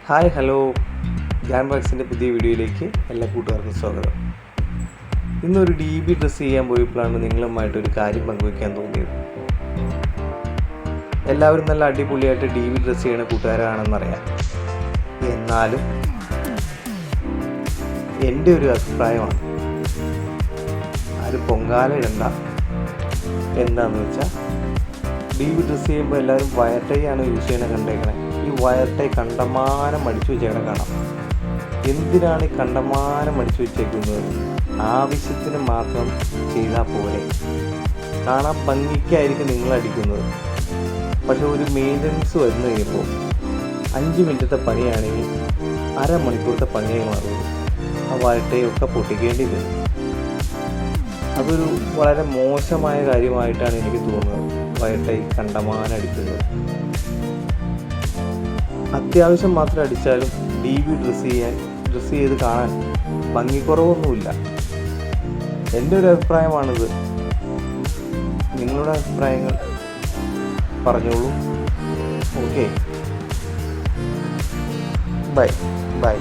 Hi hello, Gyan വർക്സിൻ്റെ പുതിയ വീഡിയോയിലേക്ക് എല്ലാ കൂട്ടുകാർക്കും സ്വാഗതം. ഇന്നൊരു DB ഡ്രസ്സ് ചെയ്യാൻ പോയപ്പോഴാണ് നിങ്ങളുമായിട്ടൊരു കാര്യം പങ്കുവയ്ക്കാൻ തോന്നിയത്. എല്ലാവരും നല്ല അടിപൊളിയായിട്ട് DB ഡ്രസ്സ് ചെയ്യണ കൂട്ടുകാരാണെന്നറിയാം. എന്നാലും എൻ്റെ ഒരു അഭിപ്രായമാണ്, ആരും പൊങ്കാല ഇടണ്ട. എന്താണെന്ന് വെച്ചാൽ DB ഡ്രസ്സ് ചെയ്യുമ്പോൾ എല്ലാവരും വയർ ടൈ ആണ് യൂസ് ചെയ്യണ കണ്ടേക്കണേ. ഈ വയർ ടൈ കണ്ടമാനം അടിച്ചു വെച്ചേക്കണ കാണാം. എന്തിനാണ് ഈ കണ്ടമാനം അടിച്ചു വെച്ചേക്കുന്നത്? ആവശ്യത്തിന് മാത്രം ചെയ്താൽ പോലെ. കാണാൻ ഭംഗിക്കായിരിക്കും നിങ്ങൾ അടിക്കുന്നത്, പക്ഷെ ഒരു മെയിൻ്റനൻസ് വന്നു കഴിയുമ്പോൾ 5 മിനിറ്റത്തെ പണിയാണെങ്കിൽ അരമണിക്കൂറത്തെ പണിയായി മാറുള്ളൂ. ആ വയർ ടൈ ഒക്കെ പൊട്ടിക്കേണ്ടി വരും. അതൊരു വളരെ മോശമായ കാര്യമായിട്ടാണ് എനിക്ക് തോന്നുന്നത്, വയർ ടൈ കണ്ടമാനം അടിക്കുന്നത്. അത്യാവശ്യം മാത്രം അടിച്ചാലും DB ഡ്രസ്സ് ചെയ്ത് കാണാൻ ഭംഗിക്കുറവൊന്നുമില്ല. എൻ്റെ ഒരു അഭിപ്രായമാണിത്. നിങ്ങളുടെ അഭിപ്രായങ്ങൾ പറഞ്ഞോളൂ. Okay, by.